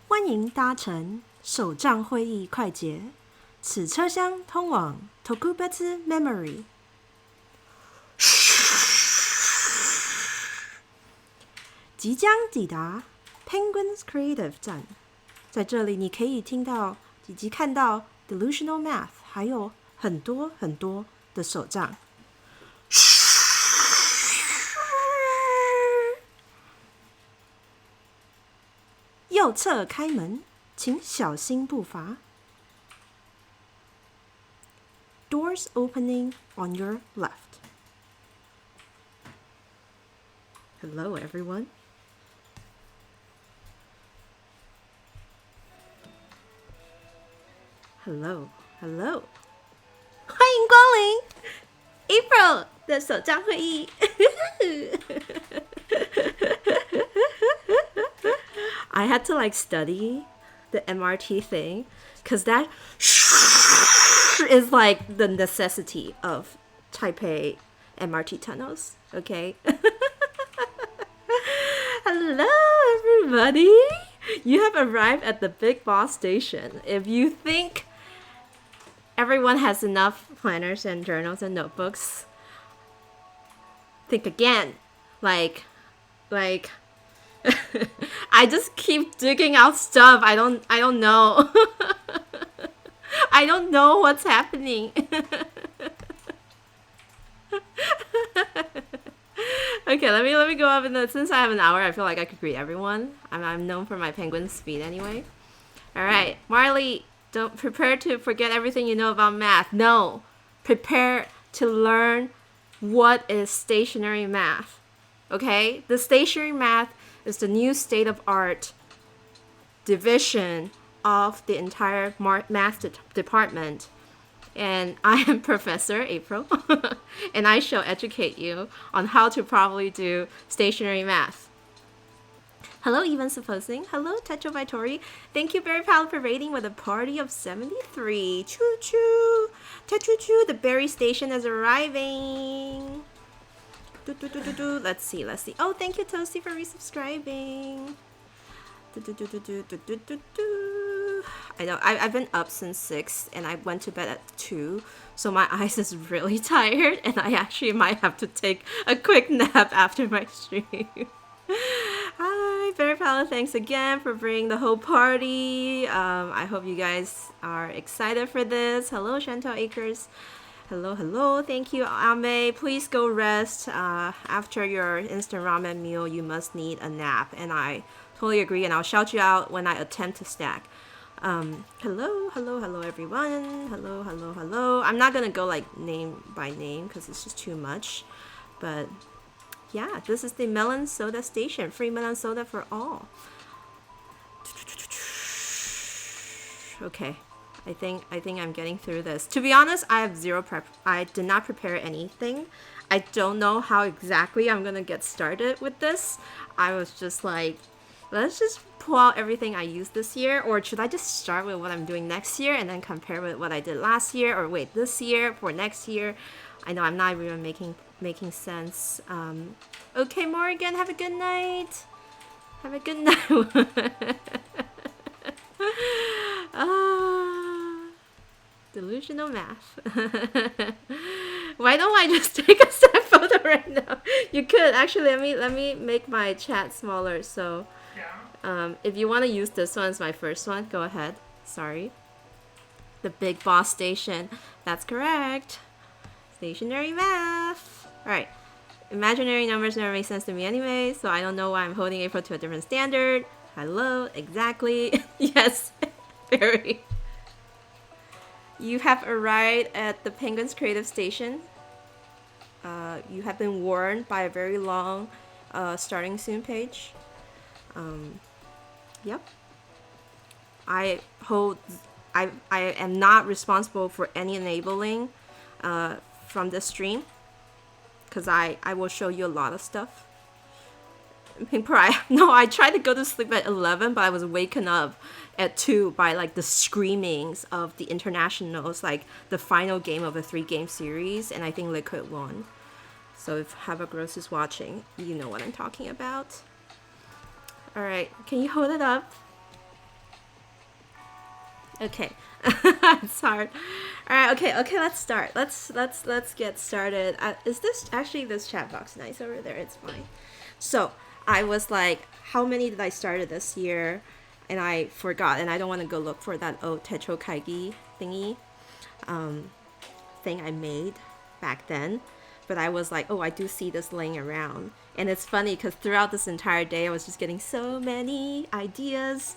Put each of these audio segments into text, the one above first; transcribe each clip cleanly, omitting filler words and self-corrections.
欢迎搭乘手账会议快捷，此车厢通往 Techoo Choo Memory。即将抵达 Penguins Creative 站，在这里你可以听到以及看到 Delusional Math， 还有很多很多的手账。右侧开门，请小心步伐。Doors opening on your left. Hello, everyone. Hello, hello. 欢迎光临 April 的手账会议。I had to study the MRT thing because that That is like the necessity of Taipei MRT tunnels, okay? Hello, everybody! You have arrived at the Big Boss Station. If you think everyone has enough planners and journals and notebooks, think again. Like, I just keep digging out stuff. I don't know. I don't know what's happening. Okay, let me go up, and since I have an hour, I feel like I could greet everyone. I'm known for my penguin speed anyway. All right, Marley, don't prepare to forget everything you know about math. No, prepare to learn what is stationary math. Okay, the stationary math is the new state-of-art division of the entire math department. And I am Professor April, and I shall educate you on how to properly do stationary math. Hello, Even Supposing. Hello, Techo by Tori. Thank you, Berry Pal, for rating with a party of 73. Choo choo. Techoo Choo, the berry station is arriving. Let's see. Oh, thank you, Toasty, for resubscribing. I know, I've been up since 6 and I went to bed at 2, so my eyes is really tired and I actually might have to take a quick nap after my stream. Hi, Very Pala, thanks again for bringing the whole party. I hope you guys are excited for this. Hello, Chantal Acres. Hello, thank you, Ame. Please go rest. After your instant ramen meal, you must need a nap, and I totally agree, and I'll shout you out when I attempt to stack. Hello everyone. Hello. I'm not gonna go like name by name because it's just too much, but yeah, this is the melon soda station. Free melon soda for all. Okay, I think I'm getting through this. To be honest, I have zero prep. I did not prepare anything. I don't know how exactly I'm gonna get started with this. I was just like, let's just pull out everything I used this year, or should I just start with what I'm doing next year and then compare with what I did last year, or wait, this year for next year? I know I'm not even making sense. Okay, Morgan, have a good night. Have a good night. Delusional math. Why don't I just take a snap photo right now? You could actually. Let me make my chat smaller. So, if you want to use this one as my first one, go ahead. Sorry. The Big Boss Station. That's correct. Stationary math. All right. Imaginary numbers never make sense to me anyway, so I don't know why I'm holding April to a different standard. Hello, exactly. Yes, very. You have arrived at the Penguin's Creative Station. You have been warned by a very long starting soon page. Yep. I am not responsible for any enabling from this stream, because I will show you a lot of stuff. I tried to go to sleep at 11, but I was waken up at 2 by like the screamings of the internationals, like the final game of a 3-game series, and I think Liquid won. So if Habagross is watching, you know what I'm talking about. Alright, can you hold it up? Okay. It's hard. Alright, okay, let's start. Let's get started. Is this chat box nice over there? It's fine. So I was like, how many did I start this year? And I forgot, and I don't want to go look for that old Techoo Kaigi thingy thing I made back then. But I was like, oh, I do see this laying around. And it's funny because throughout this entire day, I was just getting so many ideas.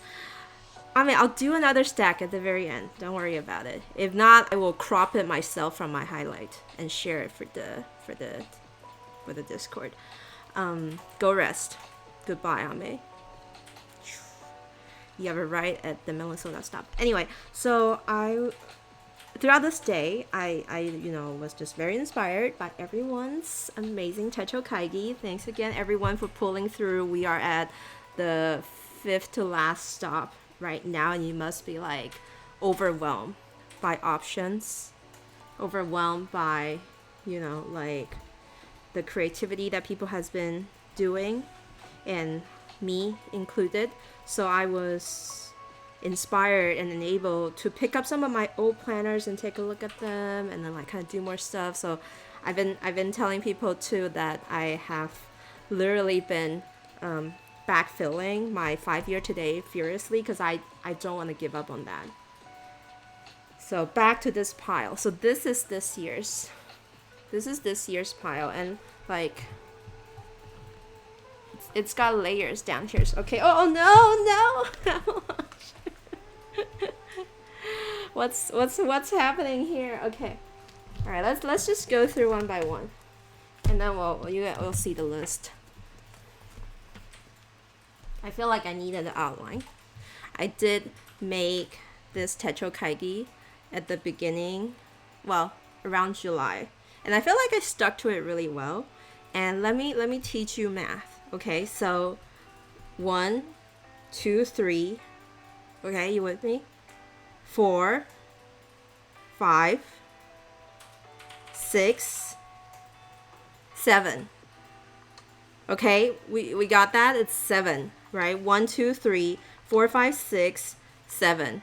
I mean, I'll do another stack at the very end. Don't worry about it. If not, I will crop it myself from my highlight and share it for the Discord. Go rest. Goodbye, Ame. You have a right at the Minnesota stop. Anyway, so throughout this day, I was just very inspired by everyone's amazing Techoo Kaigi. Thanks again, everyone, for pulling through. We are at the 5th to last stop right now, and you must be like overwhelmed by options overwhelmed by, like the creativity that people has been doing, and me included. So I was inspired and enabled to pick up some of my old planners and take a look at them, and then like kind of do more stuff. So I've been telling people too that I have literally been backfilling my 5-year today furiously, because I don't want to give up on that. So back to this pile. So this is this year's pile, and like it's got layers down here. Okay. Oh no. What's happening here? Okay. All right. Let's just go through one by one, and then we'll see the list. I feel like I needed an outline. I did make this Techoo Kaigi at the beginning, well, around July, and I feel like I stuck to it really well. And let me teach you math. Okay, so 1, 2, 3. Okay, you with me? 4, 5, 6, 7. Okay, we got that? It's 7, right? 1, 2, 3, 4, 5, 6, 7.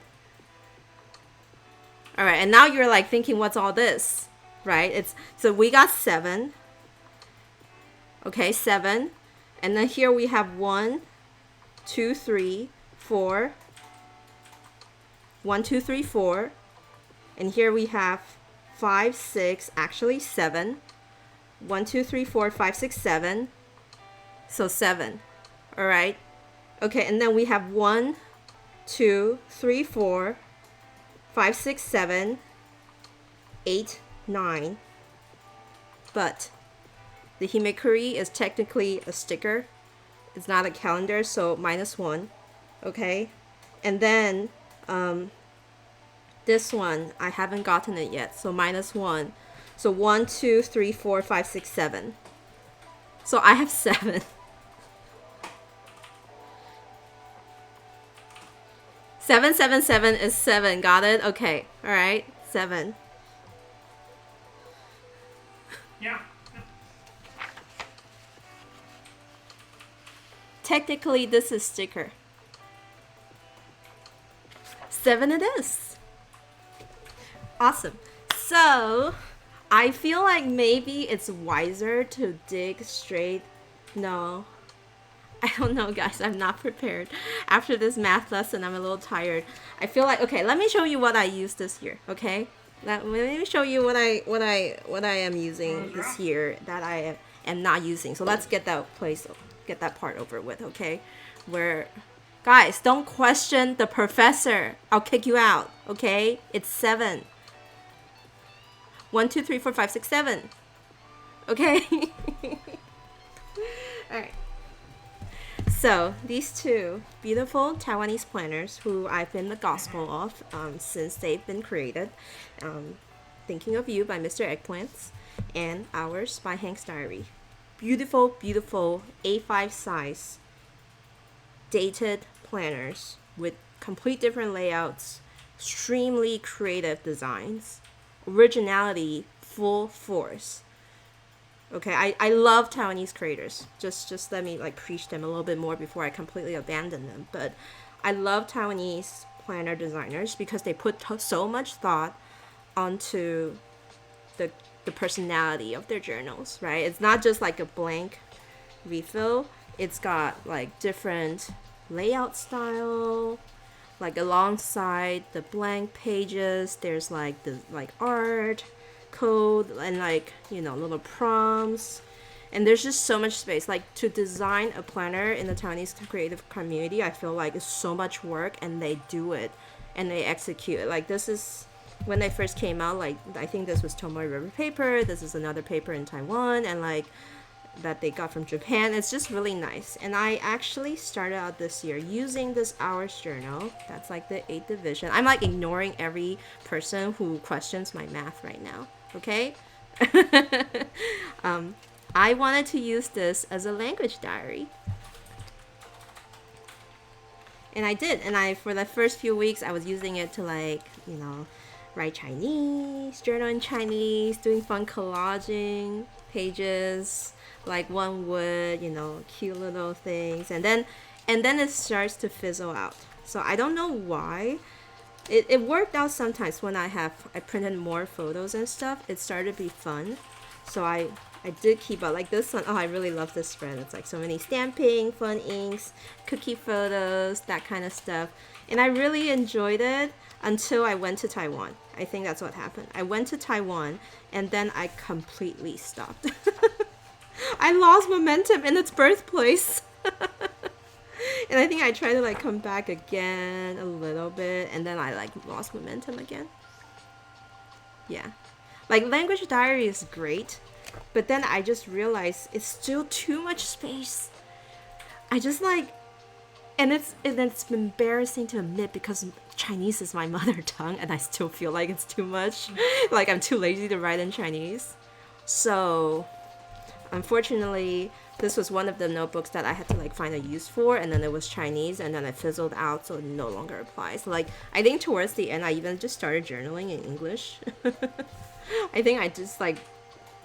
All right, and now you're like thinking, what's all this, right? So we got 7. Okay, 7. And then here we have 1, 2, 3, 4. 1, 2, 3, 4. And here we have 5, 6, actually 7. 1, 2, 3, 4, 5, 6, 7. So 7. All right. Okay, and then we have 1, 2, 3, 4, 5, 6, 7, 8, 9. But the himekuri is technically a sticker. It's not a calendar, so -1. Okay. And then this one, I haven't gotten it yet, so -1. So 1, 2, 3, 4, 5, 6, 7. So I have 7. 7, 7, 7 is 7. Got it? Okay. All right. 7. Yeah. Technically, this is sticker. 7 it is. Awesome. So, I feel like maybe it's wiser to dig straight. No. I don't know, guys. I'm not prepared. After this math lesson, I'm a little tired. I feel like, okay, let me show you what I used this year, okay? Let me show you what I am using this year that I am not using. So let's get that part over with, okay? Guys, don't question the professor. I'll kick you out, okay? It's 7. 1, 2, 3, 4, 5, 6, 7. Okay? All right. So these two beautiful Taiwanese planners, who I've been the gospel of since they've been created, Thinking of You by Mr. Eggplants, and Ours by Hank's Diary. Beautiful, beautiful A5 size dated planners with complete different layouts, extremely creative designs, originality full force. Okay, I love Taiwanese creators. Just let me like preach them a little bit more before I completely abandon them. But I love Taiwanese planner designers because they put so much thought onto the personality of their journals, right? It's not just like a blank refill. It's got like different layout style, like alongside the blank pages there's like the art code and like little prompts, and there's just so much space. Like, to design a planner in the Taiwanese creative community, I feel like it's so much work, and they do it and they execute it. Like, this is when they first came out, like I think this was Tomoe River paper, this is another paper in Taiwan, and like that they got from Japan. It's just really nice. And I actually started out this year using this Hours journal. That's like the 8th division. I'm like ignoring every person who questions my math right now, okay? I wanted to use this as a language diary. And I did. And for the first few weeks, I was using it to like, write Chinese, journal in Chinese, doing fun collaging pages, like one would, cute little things, and then it starts to fizzle out. So I don't know why. It worked out sometimes when I printed more photos and stuff. It started to be fun. So I did keep up. Like this one, oh, I really love this spread. It's like so many stamping, fun inks, cookie photos, that kind of stuff. And I really enjoyed it until I went to Taiwan. I think that's what happened. I went to Taiwan and then I completely stopped. I lost momentum in its birthplace. And I think I tried to like come back again a little bit, and then I like lost momentum again. Yeah. Like language diary is great, but then I just realized it's still too much space. I just like, and it's embarrassing to admit because Chinese is my mother tongue and I still feel like it's too much. Like I'm too lazy to write in Chinese. So unfortunately, this was one of the notebooks that I had to like find a use for, and then it was Chinese, and then it fizzled out, so it no longer applies. Like I think towards the end, I even just started journaling in English. I think I just like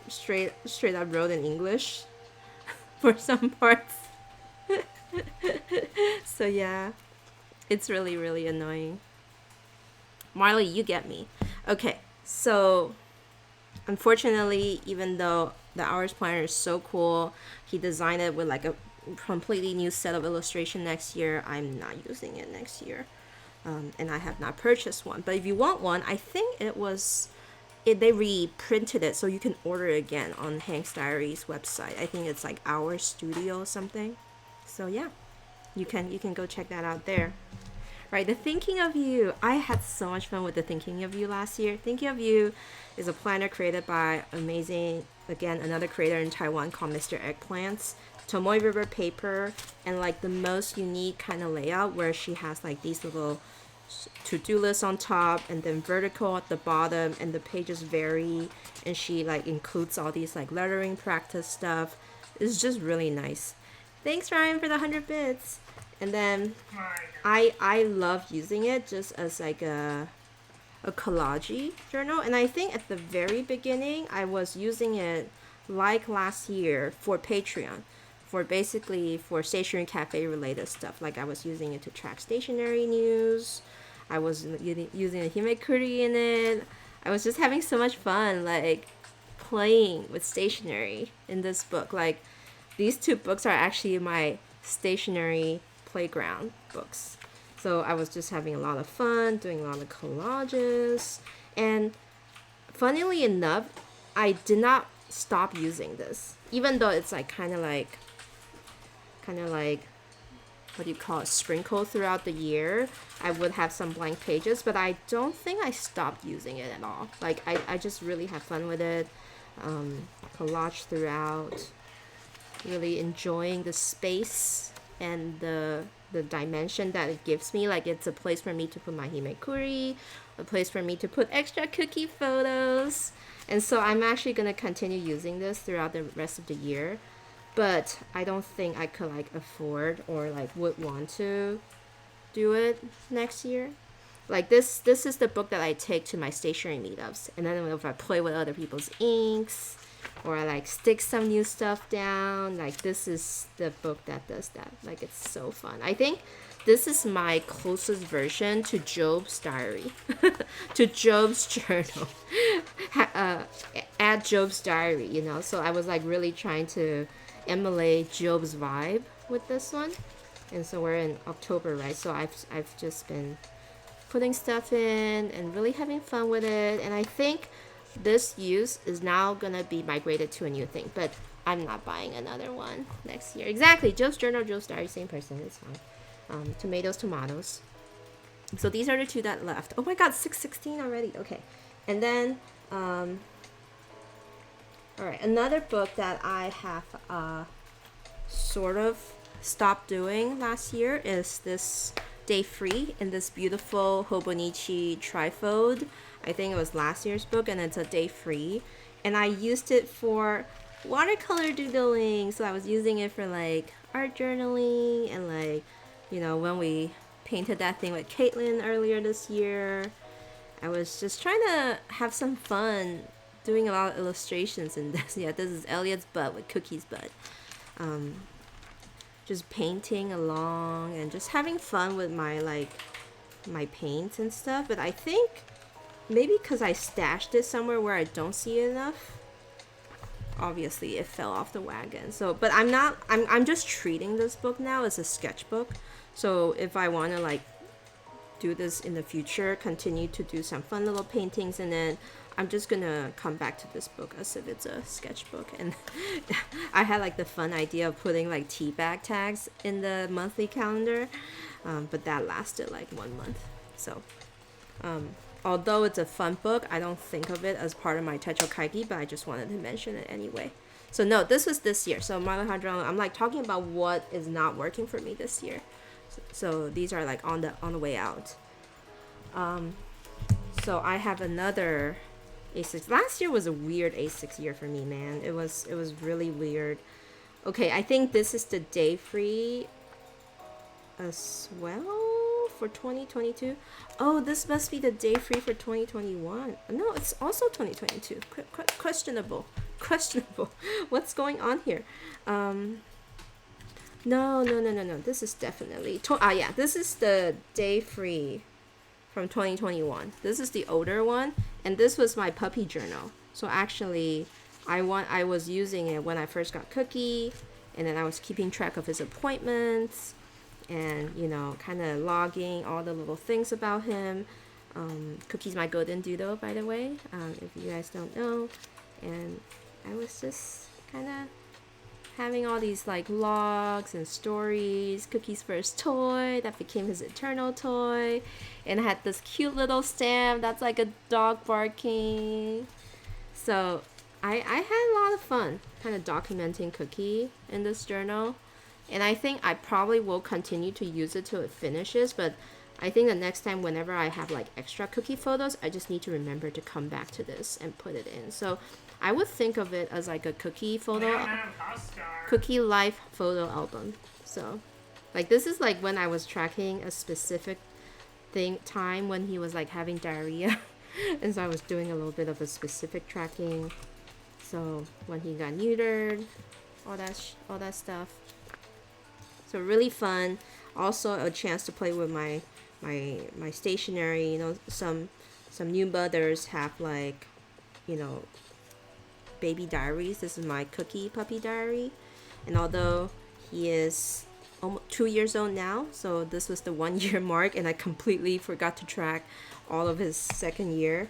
straight up wrote in English for some parts. So yeah, it's really, really annoying. Marley, you get me. Okay, so unfortunately, even though the hours planner is so cool, he designed it with like a completely new set of illustration next year. I'm not using it next year, and I have not purchased one. But if you want one, I think they reprinted it, so you can order it again on Hank's Diary's website. I think it's like Our Studio or something. So yeah, you can go check that out there. Right, the Thinking of You. I had so much fun with the Thinking of You last year. Thinking of You is a planner created by another creator in Taiwan called Mr. Eggplants. Tomoe River paper, and like the most unique kind of layout where she has like these little to-do lists on top and then vertical at the bottom, and the pages vary, and she like includes all these like lettering practice stuff. It's just really nice. Thanks, Ryan, for the 100 bits. And then I love using it just as like a collage journal. And I think at the very beginning, I was using it like last year for Patreon, for Stationery Cafe related stuff. Like I was using it to track stationery news. I was using a himekuri in it. I was just having so much fun, like playing with stationery in this book. Like these two books are actually my stationery playground books. So I was just having a lot of fun, doing a lot of collages. And funnily enough, I did not stop using this. Even though it's like kind of like what do you call it, sprinkled throughout the year. I would have some blank pages, but I don't think I stopped using it at all. Like I just really have fun with it. Collage throughout. Really enjoying the space and the dimension that it gives me. Like it's a place for me to put my himekuri, a place for me to put extra cookie photos. And so I'm actually going to continue using this throughout the rest of the year. But I don't think I could like afford or like would want to do it next year. Like this is the book that I take to my stationery meetups. And then if I play with other people's inks, or I like stick some new stuff down, like this is the book that does that. Like it's so fun. I think this is my closest version to Job's diary, to Job's journal. At Job's diary, you know. So I was like really trying to emulate Job's vibe with this one. And so we're in October, right? So I've just been putting stuff in and really having fun with it. And I think this use is now gonna be migrated to a new thing, but I'm not buying another one next year. Exactly, Joe's journal, Joe's diary, same person. It's fine. Tomatoes. So these are the two that left. Oh my God, 616 already. Okay, and then all right, another book that I have sort of stopped doing last year is this Day Free in this beautiful Hobonichi trifold. I think it was last year's book, and it's a Day Free. And I used it for watercolor doodling. So I was using it for like art journaling and like, you know, when we painted that thing with Caitlin earlier this year. I was just trying to have some fun doing a lot of illustrations in this. Yeah, this is Elliot's butt with Cookie's butt. Just painting along and just having fun with my paints and stuff. But I think maybe because I stashed it somewhere where I don't see it enough, obviously it fell off the wagon. So, but I'm just treating this book now as a sketchbook. So if I want to like do this in the future, continue to do some fun little paintings, and then I'm just gonna come back to this book as if it's a sketchbook. And I had like the fun idea of putting like tea bag tags in the monthly calendar, but that lasted like 1 month. So although it's a fun book, I don't think of it as part of my Techoo Kaigi, but I just wanted to mention it anyway. So no, this was this year. So I'm like talking about what is not working for me this year. So these are like on the way out. So I have another A6. Last year was a weird A6 year for me, man. It was really weird. Okay, I think this is the day free as well for 2022. Oh, this must be the day free for 2021. No, it's also 2022. Questionable. What's going on here? No. This is definitely this is the day free from 2021. This is the older one, and this was my puppy journal. So actually, I was using it when I first got Cookie, and then I was keeping track of his appointments, and kind of logging all the little things about him. Cookie's my golden doodle, by the way, if you guys don't know. And I was just kind of having all these like logs and stories. Cookie's first toy that became his eternal toy, and I had this cute little stamp that's like a dog barking. So I had a lot of fun kind of documenting Cookie in this journal, and I think I probably will continue to use it till it finishes. But I think the next time, whenever I have like extra Cookie photos, I just need to remember to come back to this and put it in. So I would think of it as like a Cookie Cookie life photo album. So like this is like when I was tracking a specific time when he was like having diarrhea. And so I was doing a little bit of a specific tracking. So when he got neutered, all that stuff. So really fun. Also a chance to play with my stationery. Some new mothers have like baby diaries. This is my Cookie puppy diary, and although he is almost 2 years old now, so this was the 1 year mark, and I completely forgot to track all of his second year.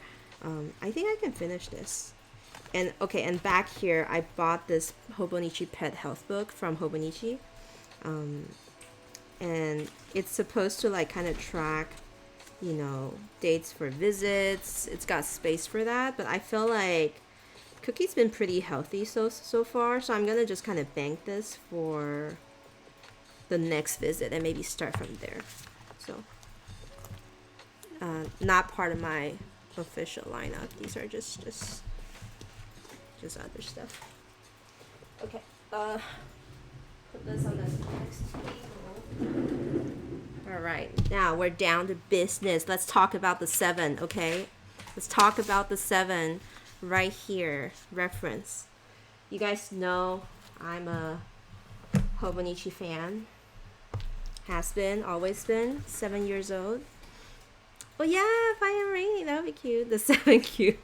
I think I can finish this. And okay, and back here I bought this Hobonichi pet health book from Hobonichi, and it's supposed to like kind of track dates for visits. It's got space for that, but I feel like Cookie's been pretty healthy so far, so I'm gonna just kind of bank this for the next visit and maybe start from there. So not part of my official lineup. These are just other stuff. Okay, put this on the next table. All right, now we're down to business. Let's talk about the 7, okay? Let's talk about the 7 right here. Reference. You guys know I'm a Hobonichi fan. Has been, always been. 7 years old. Oh yeah, Fire Rain, that would be cute. The 7 cute.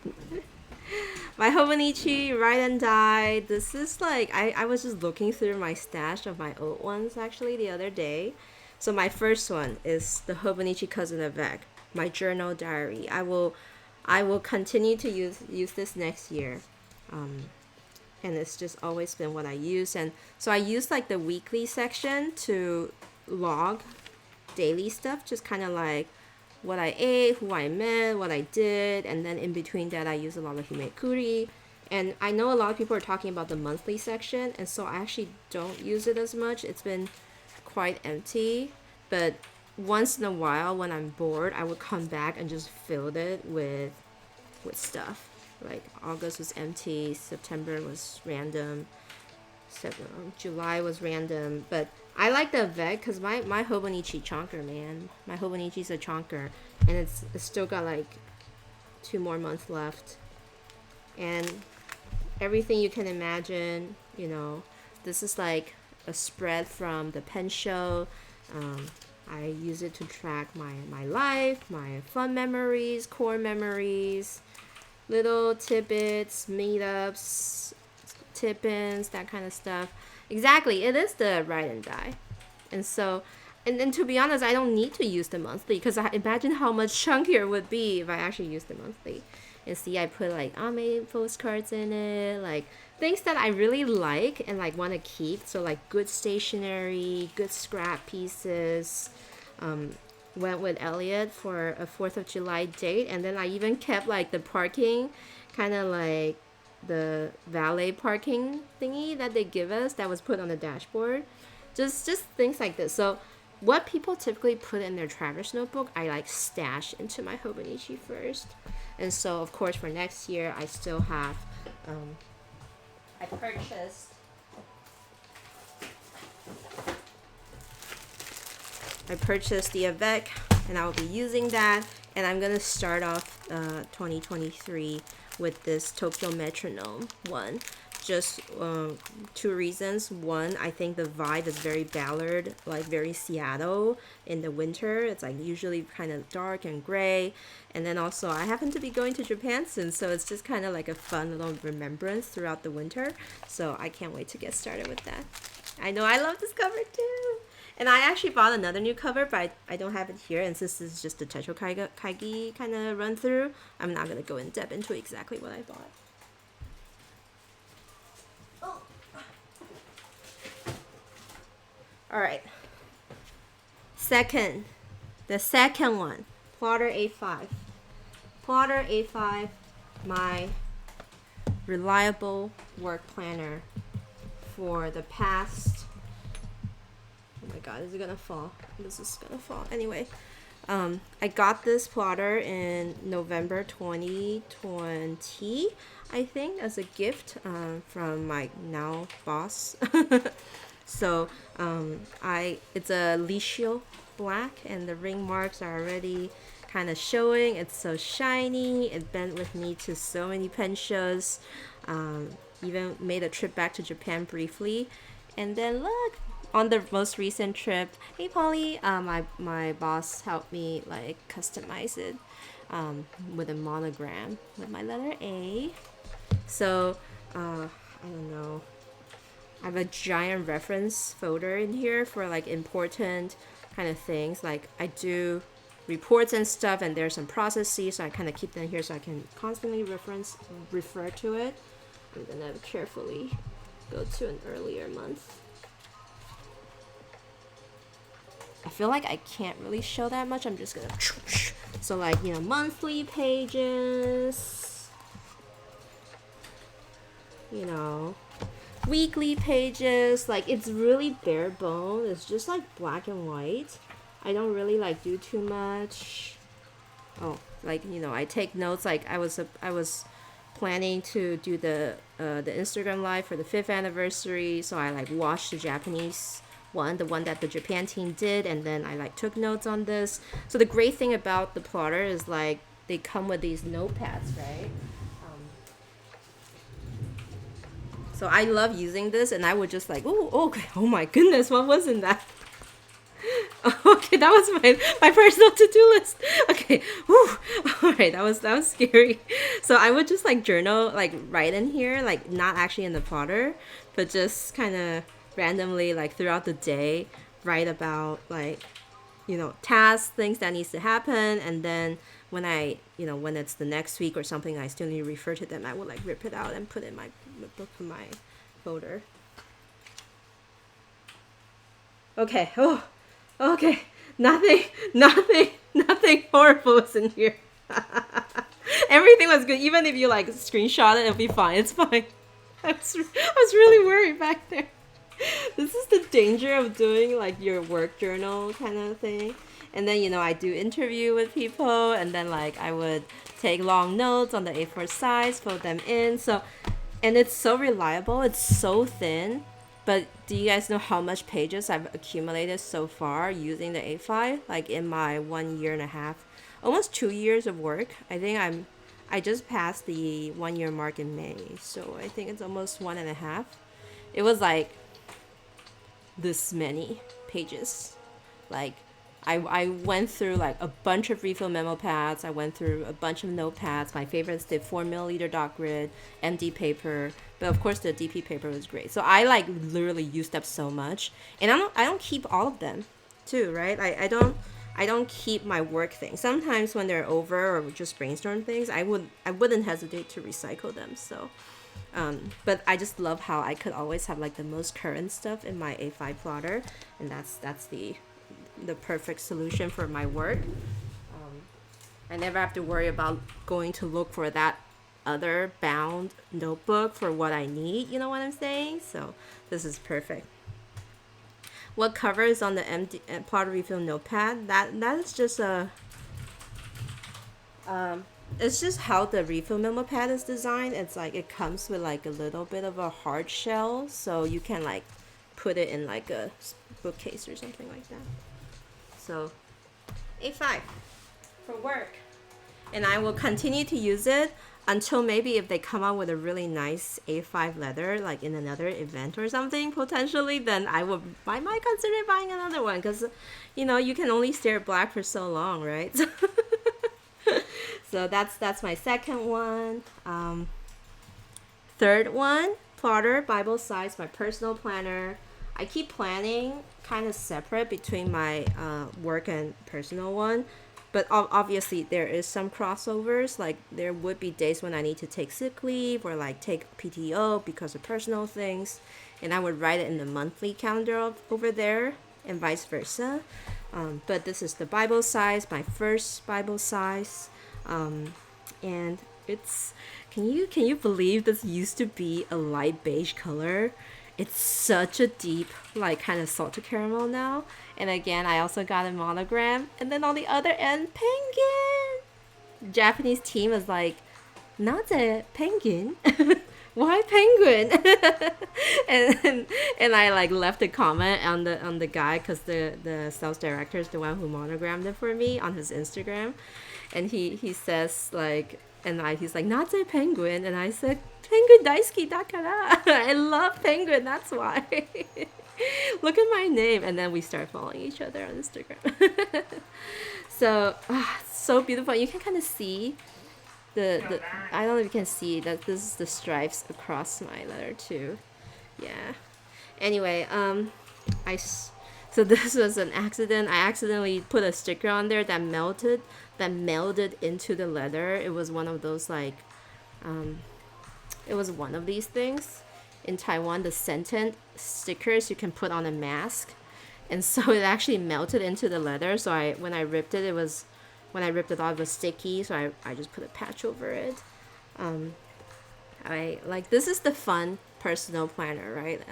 My Hobonichi Ride and Die. This is like, I was just looking through my stash of my old ones actually the other day. So my first one is the Hobonichi Cousin Avec, my journal diary. I will continue to use this next year. And it's just always been what I use. And so I use like the weekly section to log daily stuff, just kind of like what I ate, who I met, what I did, and then in between that I use a lot of himekuri. And I know a lot of people are talking about the monthly section, and so I actually don't use it as much. It's been quite empty, but once in a while when I'm bored, I would come back and just fill it with stuff. Like August was empty, September was random, July was random, but I like the Avec because my Hobonichi chonker, man. My Hobonichi's a chonker, and it's still got like 2 more months left. And everything you can imagine, this is like a spread from the pen show. I use it to track my life, my fun memories, core memories, little tidbits, meetups, tip-ins, that kind of stuff. Exactly, it is the write and die. And so, and then to be honest, I don't need to use the monthly because I imagine how much chunkier it would be if I actually used the monthly. And see, I put like made postcards in it, like things that I really like and like want to keep. So like good stationery, good scrap pieces. Went with Elliot for a 4th of July date, and then I even kept like the parking, kind of like the valet parking thingy that they give us that was put on the dashboard. Just things like this. So what people typically put in their traveler's notebook, I like stash into my Hobonichi first. And so of course for next year I still have I purchased the Avec, and I will be using that, and I'm gonna start off 2023 with this Tokyo Metronome one. Just 2 reasons. One, I think the vibe is very Ballard, like very Seattle in the winter. It's like usually kind of dark and gray. And then also I happen to be going to Japan soon, so it's just kind of like a fun little remembrance throughout the winter. So I can't wait to get started with that. I know I love this cover too. And I actually bought another new cover, but I don't have it here. And since this is just the Techoo Kaigi kind of run through, I'm not going to go in depth into exactly what I bought. Oh. All right. The second one, Plotter A5. Plotter A5, my reliable work planner for the past... Oh my god, is it gonna fall? This is gonna fall. Anyway, I got this plotter in November 2020, I think, as a gift from my now boss. So it's a Licio black, and the ring marks are already kind of showing. It's so shiny. It bent with me to so many pen shows. Even made a trip back to Japan briefly, and then look. On the most recent trip, hey Polly, my boss helped me like customize it with a monogram with my letter A. So I don't know. I have a giant reference folder in here for like important kind of things. Like I do reports and stuff, and there's some processes, so I kind of keep them here so I can constantly refer to it. I'm gonna carefully go to an earlier month. I feel like I can't really show that much. I'm just gonna... So like, monthly pages, weekly pages. Like, it's really bare bone. It's just like black and white. I don't really like do too much. Oh, like, I take notes. Like I was planning to do the Instagram live for the 5th anniversary. So I like watched the Japanese the one that the Japan team did, and then I like took notes on this. So the great thing about the plotter is like they come with these notepads, right? So I love using this, and I would just like, oh my goodness, what was in that? Okay, that was my personal to-do list. Okay, all right, that was scary. So I would just like journal, like write in here, like not actually in the plotter, but just kind of randomly like throughout the day write about like tasks, things that needs to happen, and then when when it's the next week or something I still need to refer to them, I would like rip it out and put it in my book in my folder. Okay. Okay, nothing horrible is in here. Everything was good. Even if you like screenshot it, it'll be fine. It's fine. I was really worried back there. This is the danger of doing like your work journal kind of thing. And then I do interview with people, and then like I would take long notes on the A4 size, fold them in. So, and it's so reliable. It's so thin. But do you guys know how much pages I've accumulated so far using the A5? Like in my 1.5 years, almost 2 years of work. I think I just passed the 1 year mark in May, so I think it's almost 1.5. It was like this many pages. Like I went through like a bunch of refill memo pads. I went through a bunch of notepads. My favorites did 4 milliliter dot grid, MD paper, but of course the DP paper was great. So I like literally used up so much, and I don't keep all of them, too, right? I don't keep my work things. Sometimes when they're over or just brainstorm things, I wouldn't hesitate to recycle them. So, but I just love how I could always have like the most current stuff in my A5 plotter, and that's the perfect solution for my work. I never have to worry about going to look for that other bound notebook for what I need. You know what I'm saying? So this is perfect. What cover is on the empty plotter refill notepad? That is just a it's just how the refill memo pad is designed. It's like it comes with like a little bit of a hard shell, so you can like put it in like a bookcase or something like that. So A5 for work, and I will continue to use it until maybe if they come out with a really nice A5 leather, like in another event or something, potentially, then I might consider buying another one, because you can only stare at black for so long, right? So that's my second one. Third one, plotter, Bible size, my personal planner. I keep planning kind of separate between my work and personal one, but obviously there is some crossovers. Like there would be days when I need to take sick leave or like take PTO because of personal things, and I would write it in the monthly calendar over there, and vice versa. But this is the Bible size, my first Bible size, and it's can you believe this used to be a light beige color? It's such a deep, like, kind of salted caramel now. And again, I also got a monogram. And then on the other end, penguin! Japanese team is like, naze penguin? Why penguin? and I like left a comment on the guy, because the sales director is the one who monogrammed it for me on his Instagram. And he says like, he's like, naze penguin? And I said, penguin daisuki dakara. I love penguin, that's why. Look at my name. And then we start following each other on Instagram. So, so beautiful. You can kind of see the I don't know if you can see that this is the stripes across my letter too. Yeah. Anyway, so this was an accident. I accidentally put a sticker on there that melded into the leather. It was one of those like it was one of these things in Taiwan, the scented stickers you can put on a mask, and so it actually melted into the leather. So when I ripped it off, it was sticky. So I just put a patch over it. I like, this is the fun personal planner, right?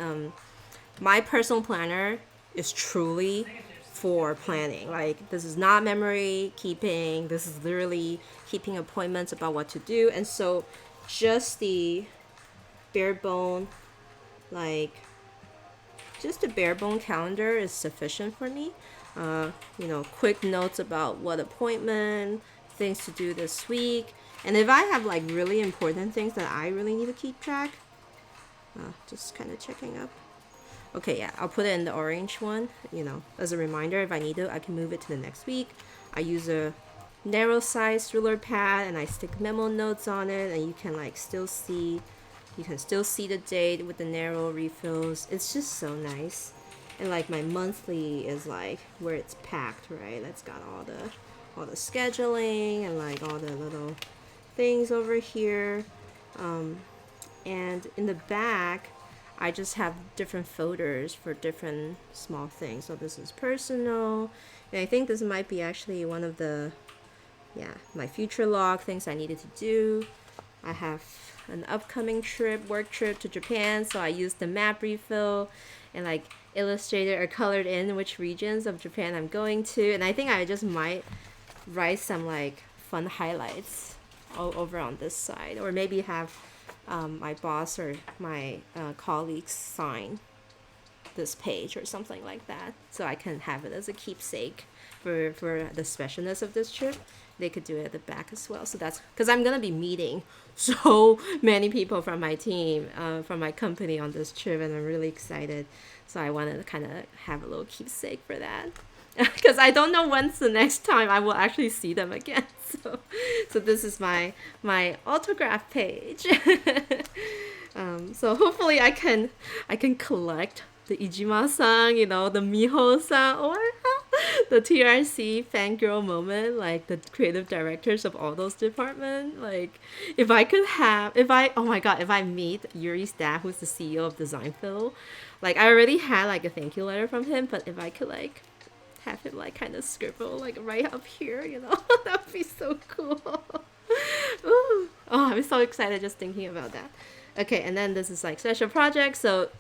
My personal planner is truly for planning. Like, this is not memory keeping. This is literally keeping appointments about what to do. And so just the bare bone, just a bare bone calendar is sufficient for me. Quick notes about what appointment, things to do this week. And if I have like really important things that I really need to keep track, just kind of checking up. Okay, yeah, I'll put it in the orange one, as a reminder. If I need to, I can move it to the next week. I use a narrow size ruler pad, and I stick memo notes on it, and you can still see the date with the narrow refills. It's just so nice. And like my monthly is like where it's packed, right? That's got all the scheduling and like all the little things over here. And in the back, I just have different folders for different small things. So this is personal, and I think this might be actually one of the, my future log things I needed to do. I have an upcoming work trip to Japan, so I used the map refill and like illustrated or colored in which regions of Japan I'm going to. And I think I just might write some like fun highlights all over on this side, or maybe have my boss or my colleagues sign this page or something like that, so I can have it as a keepsake for the specialness of this trip. They could do it at the back as well. So that's because I'm gonna be meeting so many people from my team, from my company on this trip, and I'm really excited. So I want to kind of have a little keepsake for that, because I don't know when's the next time I will actually see them again. So this is my autograph page. So hopefully I can collect the Ijima-san, the Miho-san, or the TRC fangirl moment, like the creative directors of all those departments. Like, oh my god, if I meet Yuri's dad, who's the CEO of Designville, like I already had like a thank you letter from him, but if I could like have him like kind of scribble like right up here, that would be so cool. Ooh. Oh, I'm so excited just thinking about that. Okay, and then this is like special projects, so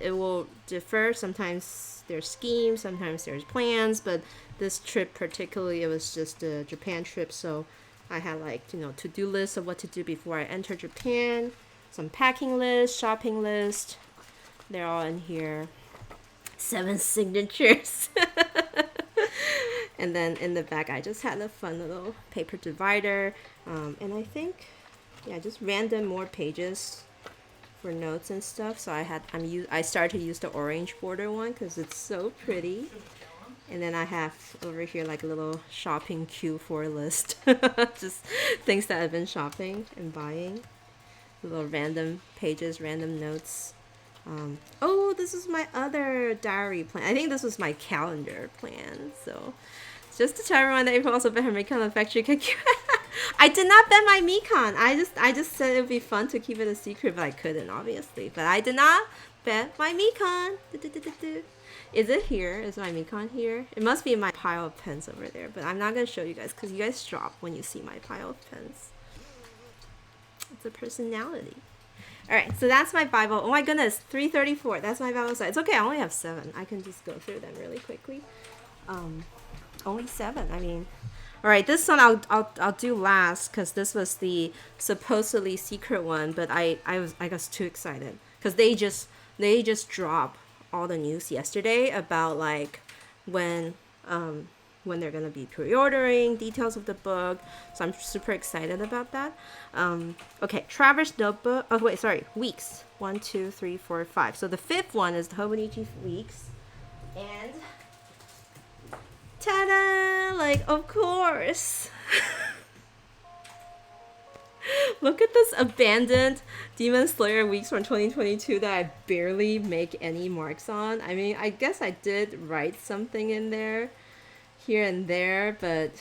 it will differ. Sometimes there's schemes, sometimes there's plans, but this trip particularly, it was just a Japan trip, so I had like, to-do lists of what to do before I enter Japan, some packing list, shopping list, they're all in here. 7 signatures. And then in the back, I just had a fun little paper divider, and I think, just random more pages for notes and stuff. So I started to use the orange border one because it's so pretty. And then I have over here like a little shopping Q4 list, just things that I've been shopping and buying. Little random pages, random notes. Oh, this is my other diary plan. I think this was my calendar plan. So just to tell everyone that April also bet her Mekon factory cake. I did not bet my Mekon. I just said it would be fun to keep it a secret, but I couldn't, obviously. But I did not bet my Mekon. Is it here? Is my Mekon here? It must be in my pile of pens over there, but I'm not going to show you guys because you guys drop when you see my pile of pens. It's a personality. Alright, so that's my Bible. Oh my goodness, 334. That's my Bible size. It's okay, I only have 7. I can just go through them really quickly. Only 7. I mean, all right, this one I'll do last because this was the supposedly secret one, but I was too excited because they just dropped all the news yesterday about like when they're gonna be pre-ordering details of the book, so I'm super excited about that. Okay, Traverse Notebook. Oh wait, sorry, weeks 1, 2, 3, 4, 5. So the 5th one is the Hobonichi weeks, and ta-da! Like, of course. Look at this abandoned Demon Slayer weeks from 2022 that I barely make any marks on. I mean, I guess I did write something in there, here and there, but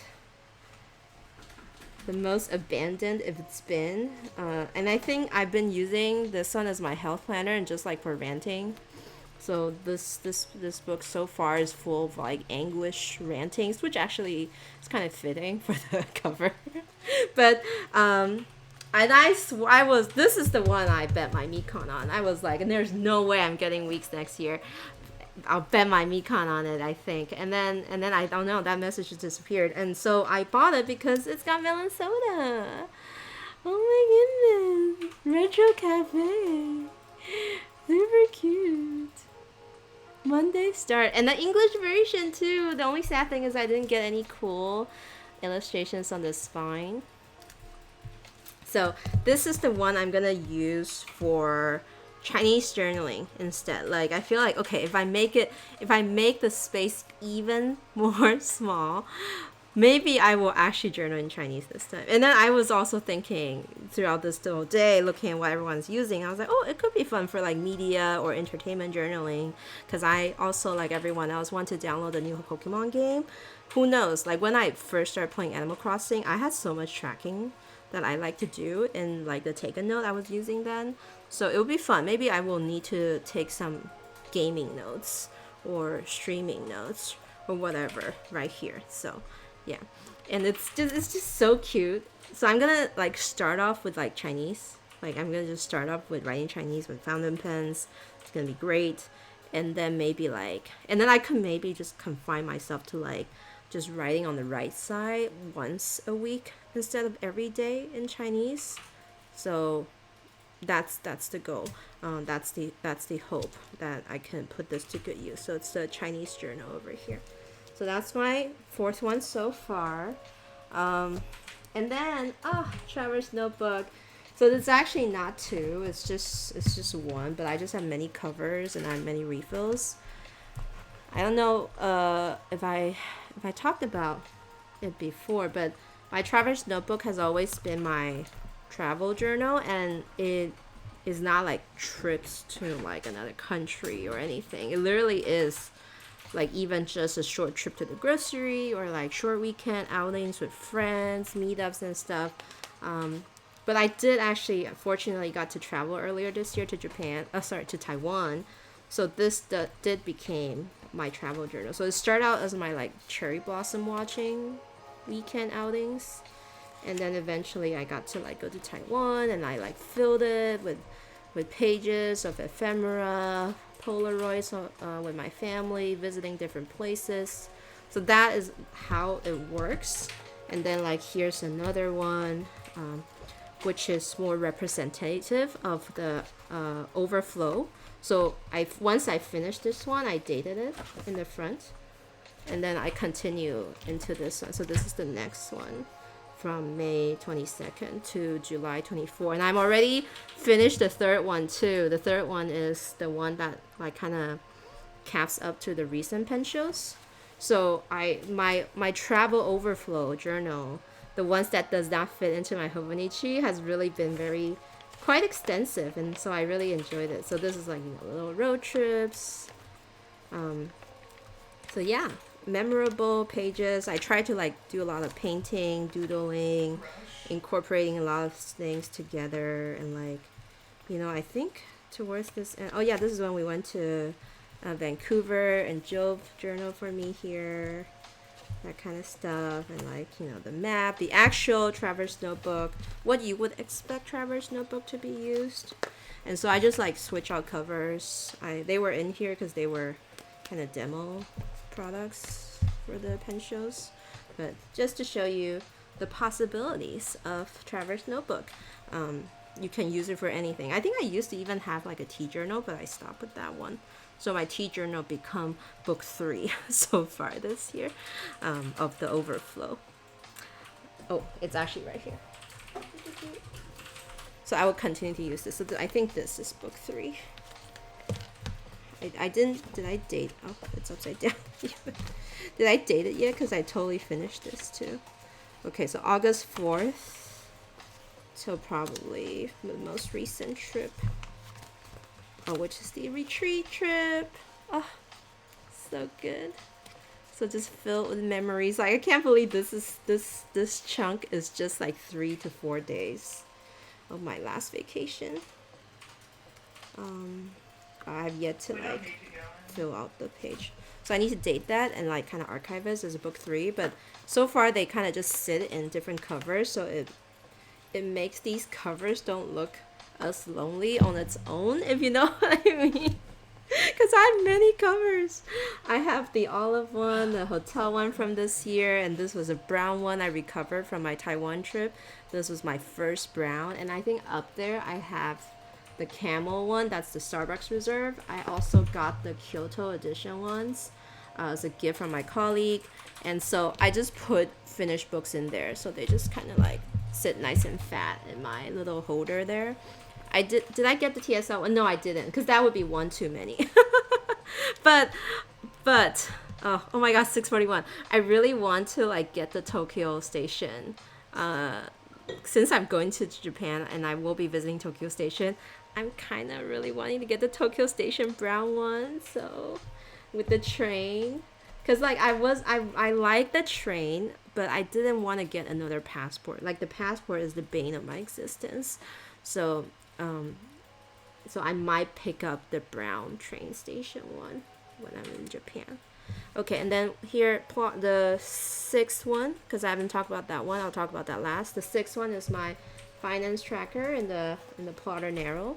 the most abandoned if it's been. And I think I've been using this one as my health planner and just like for ranting. So this book so far is full of like anguish rantings, which actually is kind of fitting for the cover. But and this is the one I bet my Mekon on. I was like, and there's no way I'm getting weeks next year. I'll bet my Mekon on it, I think. And then I don't know, that message just disappeared. And so I bought it because it's got melon soda. Oh my goodness. Retro Cafe. Super cute. Monday start. And the English version too. The only sad thing is I didn't get any cool illustrations on the spine. So this is the one I'm gonna use for Chinese journaling instead. Like I feel like, okay, if I make the space even more small, maybe I will actually journal in Chinese this time. And then I was also thinking throughout this whole day, looking at what everyone's using, I was like, oh, it could be fun for like media or entertainment journaling, because I also, like everyone else, want to download the new Pokemon game. Who knows, like when I first started playing Animal Crossing, I had so much tracking that I like to do in like the take a note I was using then. So it would be fun. Maybe I will need to take some gaming notes or streaming notes or whatever right here. So yeah, and it's just so cute. So I'm gonna like start off with like Chinese. Like I'm gonna just start off with writing Chinese with fountain pens. It's gonna be great. And then maybe like, and then I could maybe just confine myself to like just writing on the right side once a week instead of every day in Chinese. So that's the goal. That's the hope that I can put this to good use. So it's the Chinese journal over here. So that's my fourth one so far. And then Trevor's notebook. So it's actually not two. It's just one. But I just have many covers and I have many refills. I don't know if I talked about it before, but my Trevor's notebook has always been my travel journal, and it is not like trips to like another country or anything. It literally is like even just a short trip to the grocery or like short weekend outings with friends, meetups and stuff. But I did actually, fortunately, got to travel earlier this year to to Taiwan. So this did became my travel journal. So it started out as my like cherry blossom watching weekend outings, and then eventually I got to like go to Taiwan, and I like filled it with pages of ephemera, Polaroids with my family, visiting different places. So that is how it works. And then like here's another one, which is more representative of the overflow. So once I finished this one, I dated it in the front, and then I continue into this one. So this is the next one, from May 22nd to July 24th. And I'm already finished the third one too. The third one is the one that like kind of caps up to the recent pen shows. So my travel overflow journal, the ones that does not fit into my Hobonichi, has really been quite extensive, and so I really enjoyed it. So this is like, little road trips. So yeah, memorable pages. I try to like do a lot of painting, doodling, incorporating a lot of things together, and like, I think towards this end, oh yeah, this is when we went to Vancouver, and Jove journal for me here, that kind of stuff. And like, the map, the actual Traverse notebook, what you would expect Traverse notebook to be used. And so I just like switch out covers. They were in here because they were kind of demo products for the pen shows, but just to show you the possibilities of Traverse notebook. You can use it for anything. I think I used to even have like a tea journal, but I stopped with that one. So my tea journal become book 3 so far this year, of the overflow. Oh, it's actually right here. So I will continue to use this. So I think this is book 3. I didn't, did I date? Oh, it's upside down. Did I date it yet? Because I totally finished this too. Okay, so August 4th. So probably the most recent trip. Oh, which is the retreat trip. Oh, so good. So just filled with memories. Like, I can't believe this chunk is just like 3 to 4 days of my last vacation. I have yet to like fill out the page. So I need to date that and like kind of archive it as a book 3. But so far they kind of just sit in different covers. So it makes these covers don't look as lonely on its own, if you know what I mean. Because I have many covers. I have the olive one, the hotel one from this year, and this was a brown one I recovered from my Taiwan trip. This was my first brown. And I think up there I have the camel one, that's the Starbucks Reserve. I also got the Kyoto edition ones as a gift from my colleague. And so I just put finished books in there, so they just kind of like sit nice and fat in my little holder there. Did I get the TSL one? No, I didn't, because that would be one too many. but oh my god, 641. I really want to like get the Tokyo Station. Since I'm going to Japan and I will be visiting Tokyo Station, I'm kind of really wanting to get the Tokyo Station brown one. So with the train, because like I like the train, but I didn't want to get another passport. Like, the passport is the bane of my existence. So I might pick up the brown train station one when I'm in Japan. Okay, and then here, the 6th one, because I haven't talked about that one. I'll talk about that last. The 6th one is my finance tracker in the Plotter Narrow.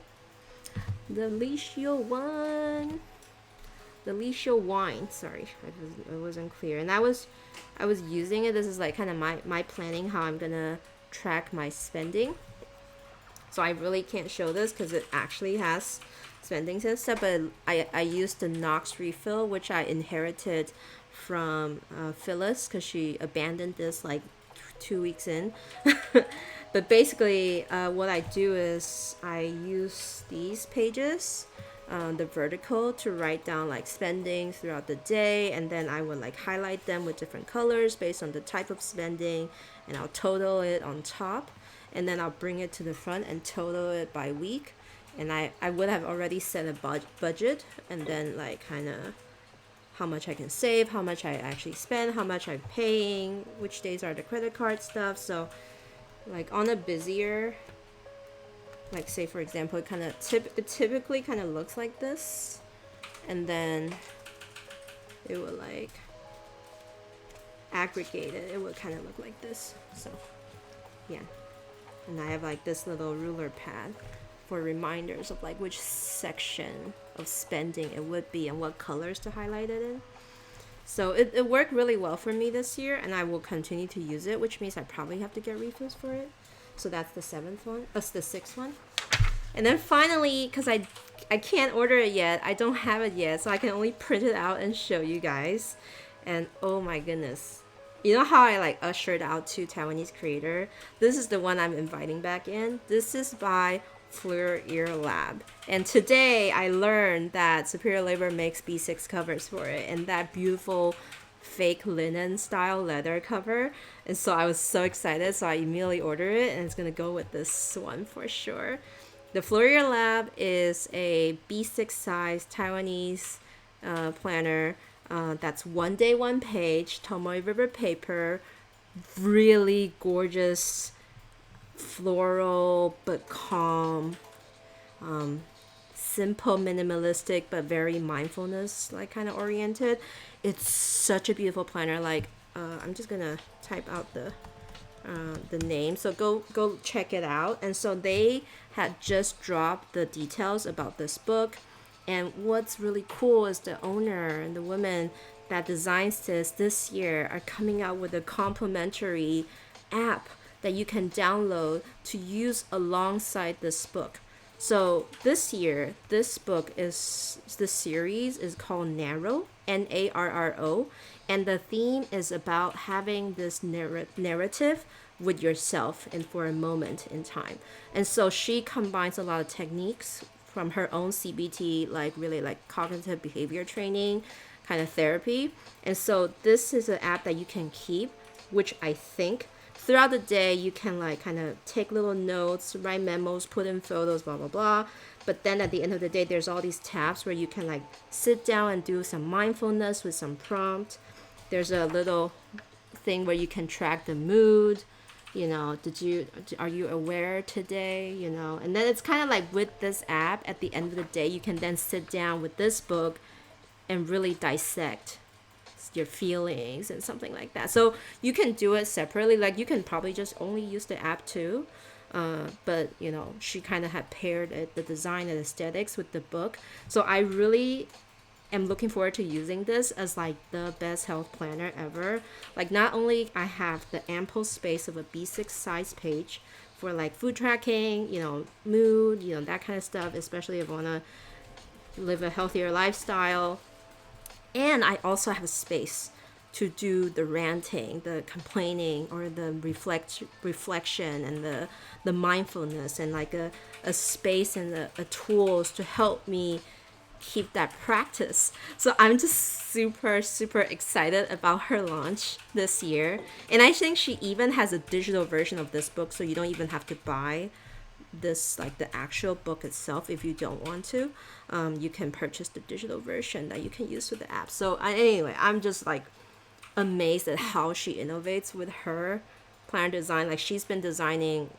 The Licio one. The Licio wine. Sorry, I wasn't clear. And I was using it. This is like kind of my planning, how I'm gonna track my spending. So I really can't show this because it actually has spendings and stuff, but I used the Knox refill, which I inherited from Phyllis because she abandoned this like 2 weeks in. But basically, what I do is I use these pages, the vertical, to write down like spending throughout the day, and then I would like highlight them with different colors based on the type of spending, and I'll total it on top, and then I'll bring it to the front and total it by week. And I would have already set a budget, and then like kind of how much I can save, how much I actually spend, how much I'm paying, which days are the credit card stuff. So like on a busier, like say for example, it typically kind of looks like this, and then it will like aggregate it. It would kind of look like this. So yeah, and I have like this little ruler pad for reminders of like which section of spending it would be and what colors to highlight it in. So it worked really well for me this year, and I will continue to use it, which means I probably have to get refills for it. So that's the the sixth one. And then finally, because I can't order it yet, I don't have it yet, so I can only print it out and show you guys. And oh my goodness, you know how I like ushered out 2 Taiwanese creator? This is the one I'm inviting back in. This is by Fleur Ear Lab, and today I learned that Superior Labor makes B6 covers for it, and that beautiful fake linen style leather cover. And so I was so excited, so I immediately ordered it, and it's gonna go with this one for sure. The Fleur Ear Lab is a B6 size Taiwanese planner that's 1 day 1 page, Tomoe River paper, really gorgeous floral but calm, simple, minimalistic, but very mindfulness like kind of oriented. It's such a beautiful planner. Like I'm just gonna type out the name, so go check it out. And so they had just dropped the details about this book, and what's really cool is the owner and the woman that designs this year are coming out with a complimentary app that you can download to use alongside this book. So this year, this series is called Narrow, Narro, and the theme is about having this narrative with yourself and for a moment in time. And so she combines a lot of techniques from her own CBT, like really like cognitive behavior training kind of therapy. And so this is an app that you can keep, which I think throughout the day you can like kind of take little notes, write memos, put in photos, blah blah blah. But then at the end of the day, there's all these tabs where you can like sit down and do some mindfulness with some prompt. There's a little thing where you can track the mood, you know, are you aware today, you know. And then it's kind of like with this app, at the end of the day you can then sit down with this book and really dissect your feelings and something like that. So you can do it separately. Like you can probably just only use the app too, but you know, she kind of had paired the design and aesthetics with the book. So I really am looking forward to using this as like the best health planner ever. Like not only I have the ample space of a B6 size page for like food tracking, you know, mood, you know, that kind of stuff, especially if I want to live a healthier lifestyle. And I also have a space to do the ranting, the complaining, or the reflection and the mindfulness, and like a space and a tools to help me keep that practice. So I'm just super excited about her launch this year. And I think she even has a digital version of this book, so you don't even have to buy this, like the actual book itself. If you don't want to, you can purchase the digital version that you can use with the app. So anyway, I'm just like amazed at how she innovates with her planner design. Like she's been designing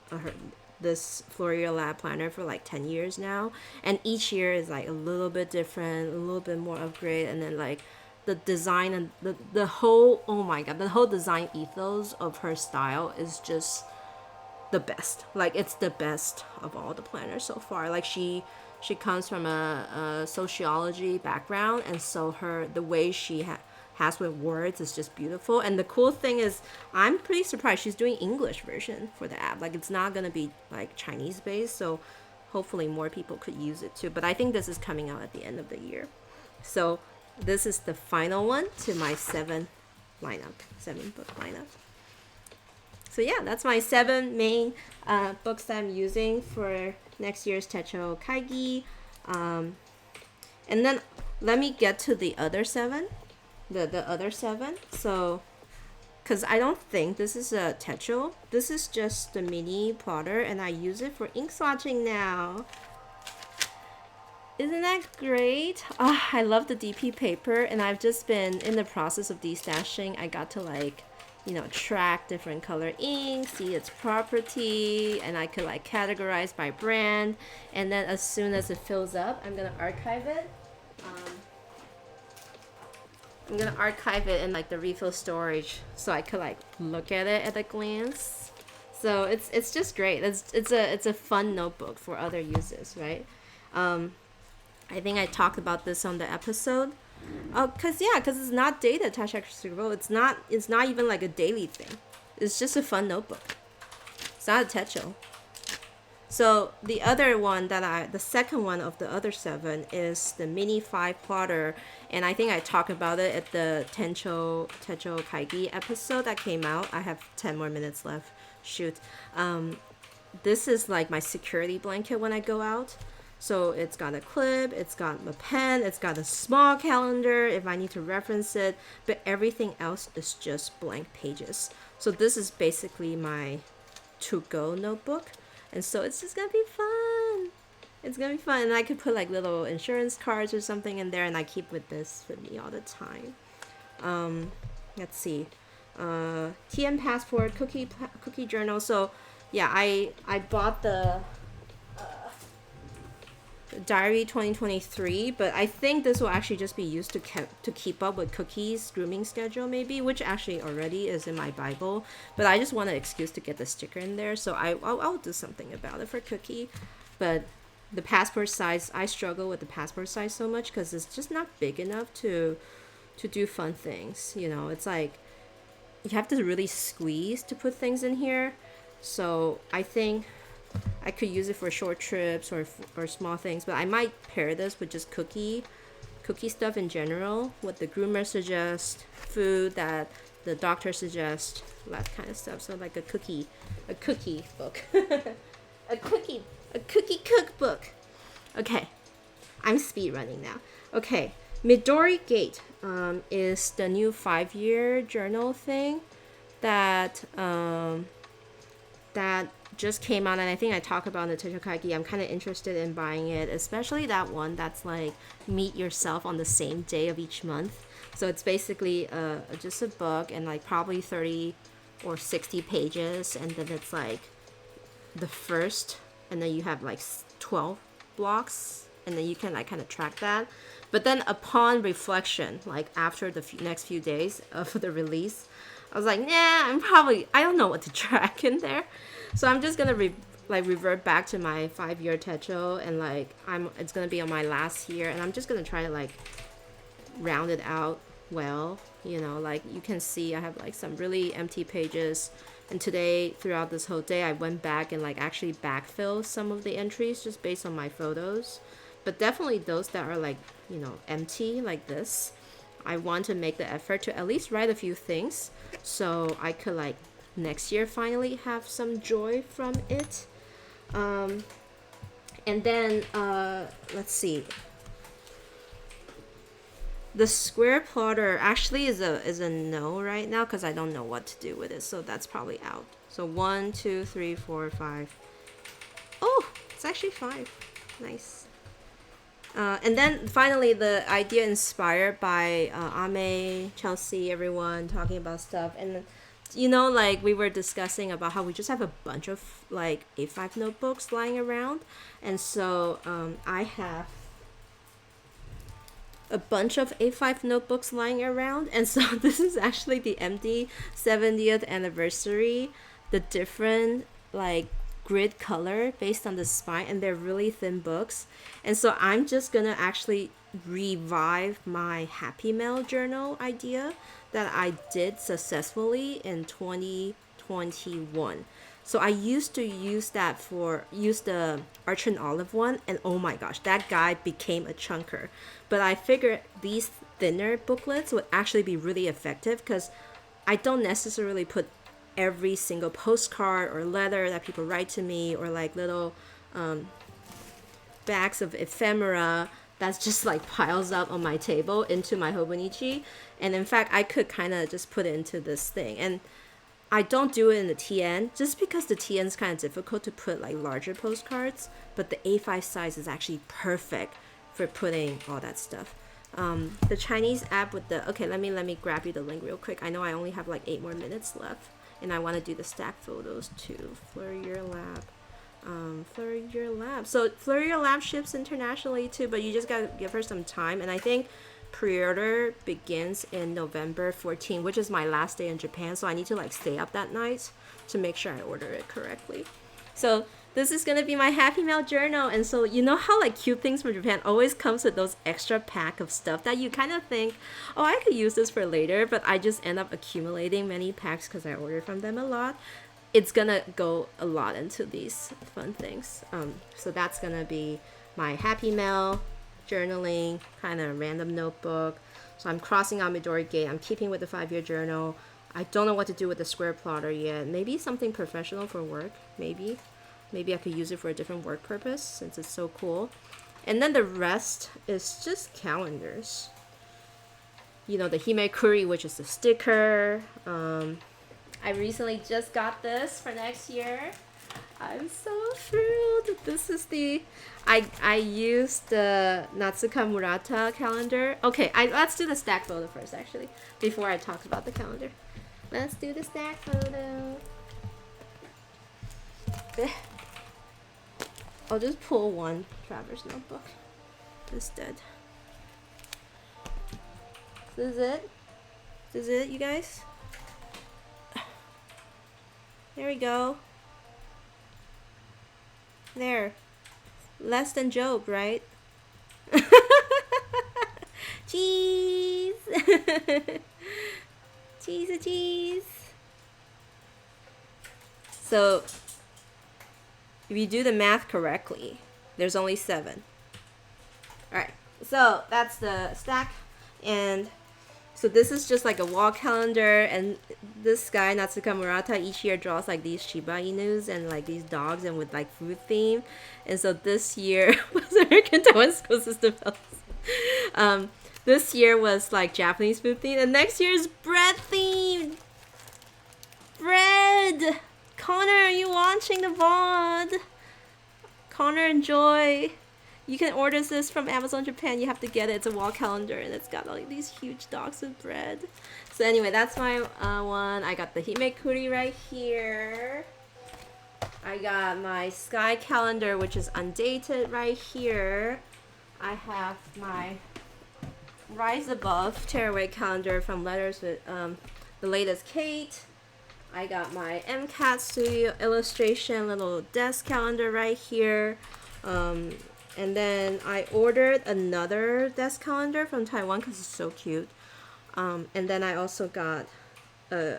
this Fleur Ear Lab planner for like 10 years now, and each year is like a little bit different, a little bit more upgrade. And then like the design and the whole, oh my god, the whole design ethos of her style is just the best. Like it's the best of all the planners so far. Like she comes from a sociology background, and so the way she has with words is just beautiful. And the cool thing is, I'm pretty surprised she's doing English version for the app. Like, it's not gonna be like Chinese based, so hopefully more people could use it too. But I think this is coming out at the end of the year. So this is the final one to my 7 book lineup. So yeah, that's my 7 main books that I'm using for next year's Techoo Kaigi. And then let me get to the other 7. The other 7. So, because I don't think this is a Techoo. This is just the mini plotter, and I use it for ink swatching now. Isn't that great? I love the DP paper, and I've just been in the process of destashing. I got to like, track different color ink, see its property, and I could like categorize by brand. And then as soon as it fills up, I'm gonna archive it. I'm gonna archive it in like the refill storage, so I could like look at it at a glance. So it's just great. It's a fun notebook for other uses, right? I think I talked about this on the episode. Cause it's not data attached extra row. It's not even like a daily thing. It's just a fun notebook. It's not a Techoo. So the other one the second one of the other 7 is the mini 5 plotter, and I think I talked about it at the Techoo Kaigi episode that came out. I have 10 more minutes left. Shoot. This is like my security blanket when I go out. So it's got a clip, it's got a pen, it's got a small calendar if I need to reference it, but everything else is just blank pages. So this is basically my to-go notebook. And so it's just gonna be fun. It's gonna be fun. And I could put like little insurance cards or something in there, and I keep with this with me all the time. Let's see. TM passport, cookie journal. So yeah, I bought the Diary 2023, but I think this will actually just be used to keep up with Cookie's grooming schedule maybe, which actually already is in my Bible, but I just want an excuse to get the sticker in there, so I'll do something about it for Cookie. But the passport size, I struggle with the passport size so much because it's just not big enough to do fun things. It's like you have to really squeeze to put things in here, so I think I could use it for short trips or small things, but I might pair this with just cookie stuff in general, what the groomer suggests, food that the doctor suggests, that kind of stuff. So like a cookie book, a cookie cookbook. Okay, I'm speed running now. Okay, Midori Gate is the new 5-year journal thing that just came out, and I think I talked about in the Techoo Kaigi. I'm kind of interested in buying it, especially that one that's like meet yourself on the same day of each month. So it's basically just a book and like probably 30 or 60 pages, and then it's like the first, and then you have like 12 blocks, and then you can like kind of track that. But then upon reflection, like after the next few days of the release, I was like, nah, I don't know what to track in there. So I'm just gonna revert back to my 5-year Techoo, and like it's gonna be on my last year, and I'm just gonna try to like round it out well. Like you can see I have like some really empty pages, and today throughout this whole day I went back and like actually backfill some of the entries just based on my photos. But definitely those that are like empty like this, I want to make the effort to at least write a few things so I could like next year finally have some joy from it. And then let's see, the square plotter actually is a no right now because I don't know what to do with it, so that's probably out. So 1 2 3 4 5. Oh, it's actually 5. Nice. And then finally, the idea inspired by Ame, Chelsea, everyone talking about stuff. And, like we were discussing about how we just have a bunch of like A5 notebooks lying around. And so I have a bunch of A5 notebooks lying around. And so this is actually the MD 70th anniversary, the different like grid color based on the spine, and they're really thin books. And so I'm just gonna actually revive my Happy Mail journal idea that I did successfully in 2021. So I used to use the Arch and Olive one, and oh my gosh, that guy became a chunker. But I figured these thinner booklets would actually be really effective because I don't necessarily put every single postcard or letter that people write to me, or like little bags of ephemera that's just like piles up on my table into my Hobonichi. And in fact, I could kind of just put it into this thing. And I don't do it in the TN just because the TN is kind of difficult to put like larger postcards, but the A5 size is actually perfect for putting all that stuff. The Chinese app with the, okay, let me grab you the link real quick. I know I only have like 8 more minutes left, and I want to do the stack photos too. Flurry Your Lab. Flurry Your Lab. So Flurry Your Lab ships internationally too, but you just gotta give her some time. And I think pre-order begins in November 14, which is my last day in Japan. So I need to like stay up that night to make sure I order it correctly. So this is gonna be my Happy Mail journal. And so you know how like cute things from Japan always comes with those extra pack of stuff that you kind of think, oh, I could use this for later, but I just end up accumulating many packs because I order from them a lot. It's gonna go a lot into these fun things. So that's gonna be my Happy Mail journaling, kind of random notebook. So I'm crossing out Midori Gate. I'm keeping with the 5-year journal. I don't know what to do with the square plotter yet. Maybe something professional for work. Maybe I could use it for a different work purpose since it's so cool. And then the rest is just calendars. You know, the Himekuri, which is the sticker. I recently just got this for next year. I'm so thrilled. This is the, I used the Natsuka Murata calendar. Okay, let's do the stack photo first actually, before I talk about the calendar. Let's do the stack photo. I'll just pull one Traverse notebook instead. This is it. This is it, you guys. There we go. There. Less than Job, right? Cheese! Cheese. So, if you do the math correctly, there's only 7. Alright, so that's the stack. And so this is just like a wall calendar, and this guy Natsuka Murata each year draws like these Shiba Inus and like these dogs and with like food theme. And so this year was American Taiwan School System. This year was like Japanese food theme, and next year is bread themed. Bread. Connor, are you watching the VOD? Connor and Joy. You can order this from Amazon Japan. You have to get it. It's a wall calendar, and it's got like these huge dogs with bread. So anyway, that's my one. I got the Himekuri right here. I got my sky calendar, which is undated right here. I have my Rise Above tearaway calendar from Letters with the Latest Kate. I got my MCAT Studio illustration little desk calendar right here. And then I ordered another desk calendar from Taiwan because it's so cute. And then I also got a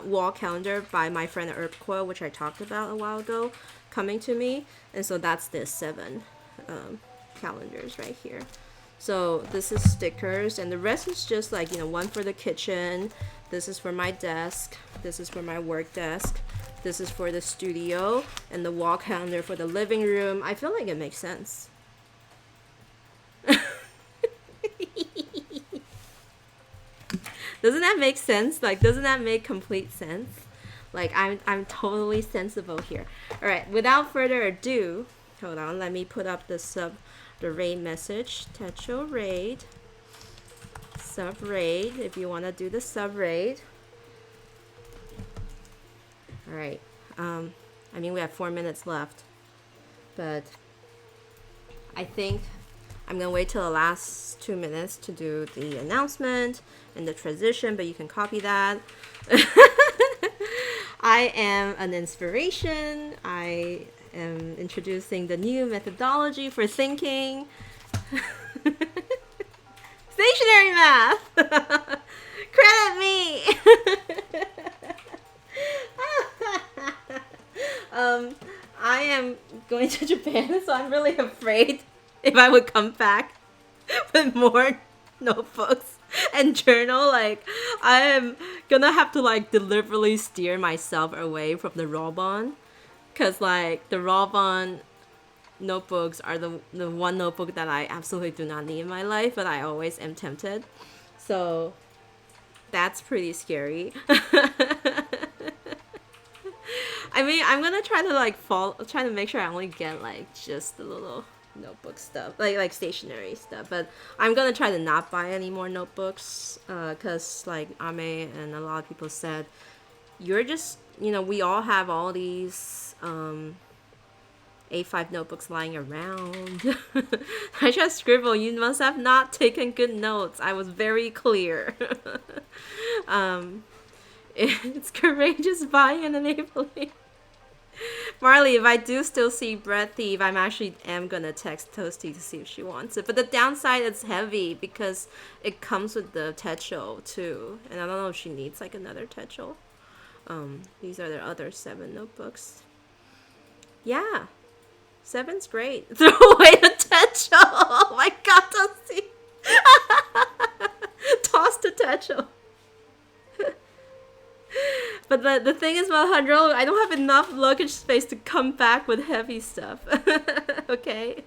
wall calendar by my friend Herb Coil, which I talked about a while ago, coming to me. And so that's the 7 calendars right here. So this is stickers, and the rest is just like, you know, one for the kitchen. This is for my desk. This is for my work desk. This is for the studio, and the wall calendar for the living room. I feel like it makes sense. Doesn't that make sense? Like, doesn't that make complete sense? Like, I'm totally sensible here. All right, without further ado, hold on, let me put up the raid message. Techo raid. Sub raid, if you want to do the sub raid. All right. I mean, we have 4 minutes left, but I think I'm gonna wait till the last 2 minutes to do the announcement and the transition, but you can copy that. I am an inspiration I am introducing the new methodology for thinking. Stationery math! Credit me! I am going to Japan, so I'm really afraid if I would come back with more notebooks and journal. Like, I am gonna have to like deliberately steer myself away from the raw bond, because like the raw bond notebooks are the one notebook that I absolutely do not need in my life, but I always am tempted. So that's pretty scary. I mean, I'm gonna try to like try to make sure I only get like just the little notebook stuff, like stationery stuff. But I'm gonna try to not buy any more notebooks, cause like Ame and a lot of people said, you're just, we all have all these A5 notebooks lying around. I just scribble. You must have not taken good notes. I was very clear. It's courageous buying and enabling. Marley, if I do still see Bread Thief, I'm actually am gonna text Toasty to see if she wants it. But the downside, it's heavy because it comes with the Techoo too, and I don't know if she needs like another Techoo. These are the other 7 notebooks. Yeah, 7's great. Throw away the Techoo. Oh my god, Toasty. Toss the Techoo. But the thing is about Hundred, I don't have enough luggage space to come back with heavy stuff. Okay.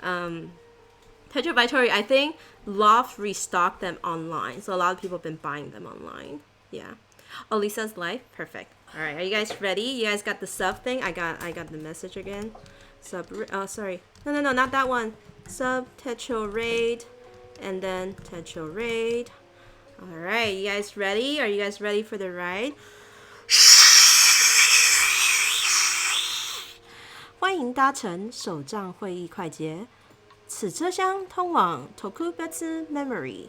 Tetra by Tori, I think Loft restocked them online, so a lot of people have been buying them online. Yeah. Oh, Lisa's life, perfect. All right, are you guys ready? You guys got the sub thing? I got the message again. Sub. Oh, sorry. No, not that one. Sub Tetra raid, and then Tetra raid. All right, you guys ready? Are you guys ready for the ride? 欢迎搭乘手账会议快捷，此车厢通往 Techoo Choo Memory，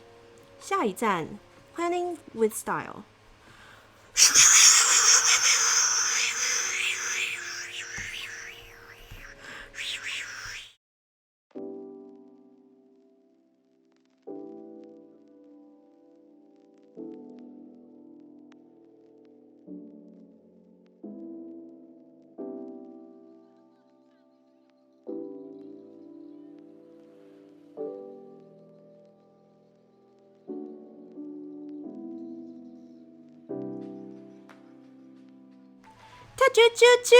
下一站 Planning with Style。Techoo Choo Choo!